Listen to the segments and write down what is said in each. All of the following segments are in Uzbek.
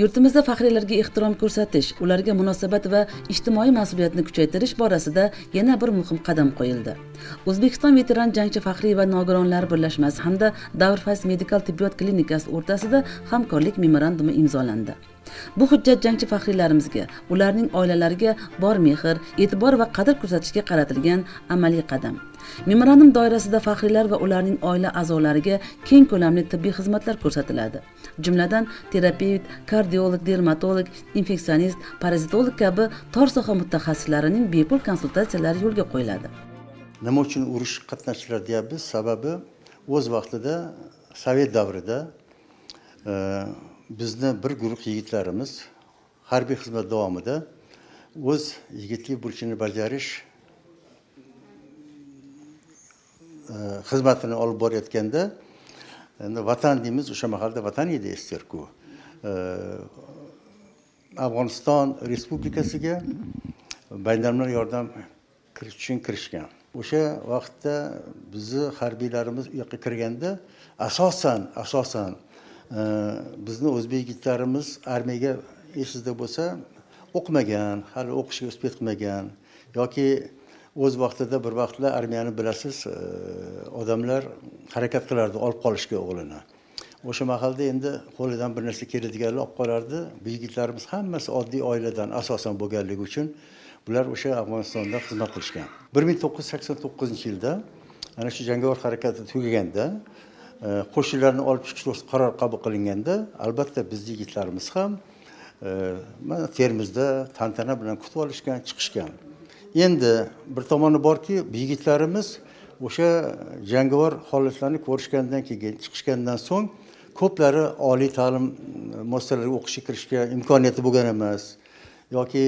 Yurtimizda faxriylarga ehtirom ko'rsatish, ularga munosabat va ijtimoiy mas'uliyatni kuchaytirish borasida yana bir muhim qadam qo'yildi. O'zbekiston veteran jangchi faxriy va nogironlar birlashmasi hamda Davrfayz medikal tibbiyot klinikasi o'rtasida hamkorlik memorandumi imzolandi. Bu hujjat jangchi faxriylarimizga, ularning oilalariga bor mehr, e'tibor va qadr ko'rsatishga qaratilgan amaliy qadam. Memorandum doirasida faxriylar va ularning oila a'zolariga keng ko'lamli tibbiy xizmatlar ko'rsatiladi. Jumladan terapevt, kardiolog, dermatolog, infeksionist, parazitolog kabi tor soha mutaxassislarining bepul konsultatsiyalari yo'lga qo'yiladi. Nima uchun urush qatnashchilar deyapmiz? Sababi o'z vaqtida Sovet davrida bizni bir guruh yigitlarimiz harbiy xizmat davomida o'z yigitlik burchini bajarish xizmatini olib borayotganda, endi vatan deymiz, o'sha mahalda vatan edi esterku. Afg'oniston Respublikasiga bayramlar yordam uchun kirishgan. O'sha vaqtda bizni harbiylarimiz u yoqqa kirganda asosan bizni o'zbek yigitlarimiz armiyaga esingizda bo'lsa o'qimagan, hali o'qishga uspet qilmagan yoki o'z vaqtida bir vaqtlar armiyani bilasiz, odamlar harakat qilardi olib qolishga o'g'lini. O'sha mahalda endi qo'lidan bir narsa keladiganlar olib qolardi. Bu yigitlarimiz hammasi oddiy oiladan asosan bo'lganligi uchun bular o'sha Afg'onistonda xizmat qilishgan. 1989-yilda ana shu jangovar harakati tugaganda, qo'shinlarni olib chiqish to'g'risida qaror qabul qilinganda, albatta bizning yigitlarimiz ham mana Termizda tantana bilan kutib olishgan, chiqishgan. Endi bir tomoni borki, bu yigitlarimiz o'sha jangovar holatlarni ko'rishgandan keyin, chiqishgandan so'ng ko'plari oliy ta'lim muassasalariga o'qishga kirishga imkoniyati bo'lgan emas yoki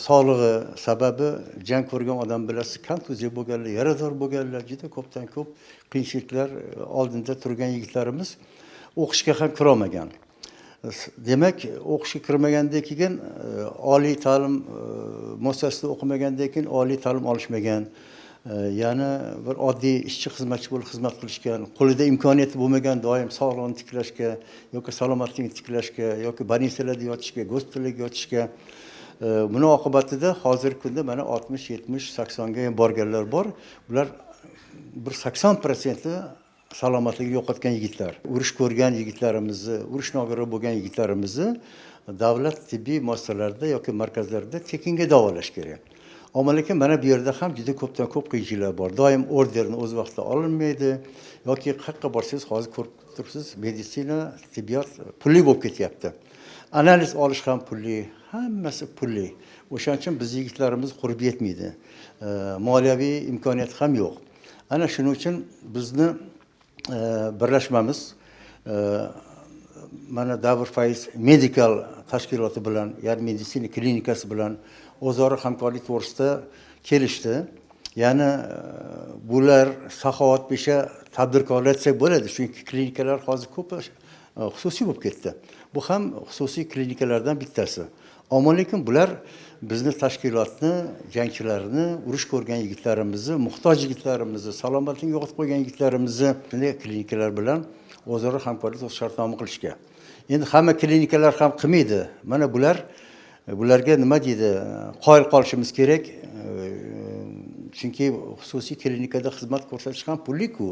sog'lig'i sababi jang ko'rgan odam bilasiz, kontuziya bo'lganlar, yarador bo'lganlar, juda ko'pdan ko'p qiyinchiliklar oldinda turgan yigitlarimiz o'qishga ham kira olmagan. Demak, o'qishga kirmagandan keyin oliy ta'lim muassasasida o'qimagandan keyin oliy ta'lim olishmagan. Ya'ni bir oddiy ishchi xizmatchi bo'lib xizmat qilishgan, qo'lida imkoniyati bo'lmagan, doim sog'liqni tiklashga yoki salomatlikni tiklashga yoki больницаlarda yotishga, gospitalga yotishga. Buning oqibatida hozirgi kunda mana 60, 70, 80 ga ham borganlar bor. Bular bir 80% salomatligini yo'qotgan yigitlar. Urush ko'rgan yigitlarimizni, urush nogironi bo'lgan yigitlarimizni davlat tibbiy muassasalarida yoki markazlarda tekinga davolash kerak. Ammo lekin mana bu yerda ham juda ko'pdan ko'p qiyinchiliklar bor. Doim orderni o'z vaqtida olinmaydi yoki qayerga borsangiz hozir ko'rib turibsiz, meditsina, tibbiyot pulli bo'lib ketyapti. Analiz olish ham pulli, hammasi pulli. O'shaning uchun biz yigitlarimiz qurib yetmaydi. Moliyaviy imkoniyat ham yo'q. Ana shuning uchun bizni birlashmamiz mana Davrfayz medikal tashkiloti bilan, ya'ni meditsina klinikasi bilan o'zaro hamkorlik to'g'risida kelishdi. Ya'ni bular saxovatpesha tadbirkorlar desak bo'ladi, chunki klinikalar hozir ko'p xususiy bo'lib ketdi. Bu ham xususiy klinikalardan bittasi. Ammo lekin bular bizni tashkilotni, jangchilarni, urush ko'rgan yigitlarimizni, muhtoj yigitlarimizni, salomatligini yo'qotib qo'ygan yigitlarimizni bunday klinikalar bilan o'zaro hamkorlik shartnoma qilishga. Endi hamma klinikalar ham qilmaydi. Mana bularga nima deydi? Qoyil qolishimiz kerak. Chunki xususiy klinikada xizmat ko'rsatish ham pulli-ku.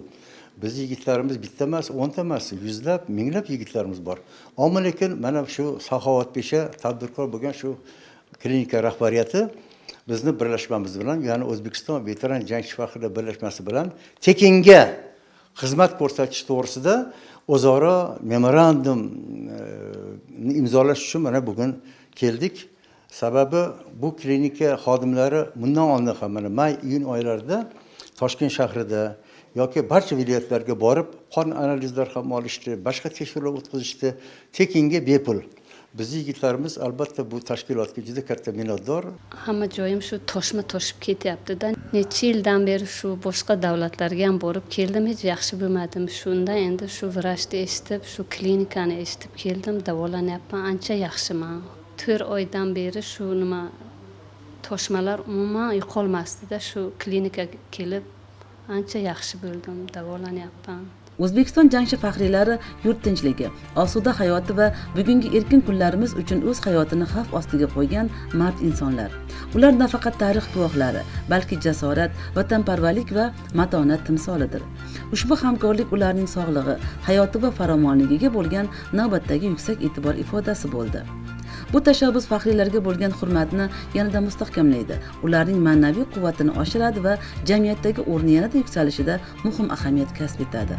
Biz yigitlarimiz bitta emas, 10 ta emas, yuzlab, minglab yigitlarimiz bor. Ammo lekin mana shu saxovatpesha tadbirkor bo'lgan shu klinika rahbariyati bizni birlashmamiz bilan, ya'ni O'zbekiston veteran jangchi faxriylar birlashmasi bilan tekinga xizmat ko'rsatish to'g'risida o'zaro memorandum imzolash uchun mana bugun keldik. Sababi bu klinika xodimlari bundan oldin ham mana may-iyun oylarida Toshkent shahrida yoki barcha viloyatlarga borib qon analizlari ham olishdi, boshqa tekshiruvlar o'tkazishdi, tekinga bepul. Bizning yigitlarimiz albatta bu tashkilotga juda katta minnatdor. Hamma joyim shu toshib ketyapti-da. Necha yildan beri shu boshqa davlatlarga ham borib keldim, hech yaxshi bo'lmadim. Shunda endi shu vrachni eshitib, shu klinikani eshitib keldim, davolanyapman, ancha yaxshiman. 4 oydan beri shu nima toshmalar umuman yo'qolmasdi-da, shu klinikaga kelib ancha yaxshi bo'ldim, davolanyapman. O'zbekiston jangchi faxriylari yurt tinchligi, osuda hayoti va bugungi erkin kunlarimiz uchun o'z hayotini xavf ostiga qo'ygan mard insonlar. Ular nafaqat tarix guvohlari, balki jasorat, vatanparvarlik va matonat timsolidir. Ushbu hamkorlik ularning sog'lig'i, hayoti va farovonligiga bo'lgan navbatdagi yuksak e'tibor ifodasi bo'ldi. Bu tashabbus faxriylarga bo'lgan hurmatni yanada mustahkamlaydi, ularning ma'naviy quvvatini oshiradi va jamiyatdagi o'rni yanada yuksalishida muhim ahamiyat kasb etadi.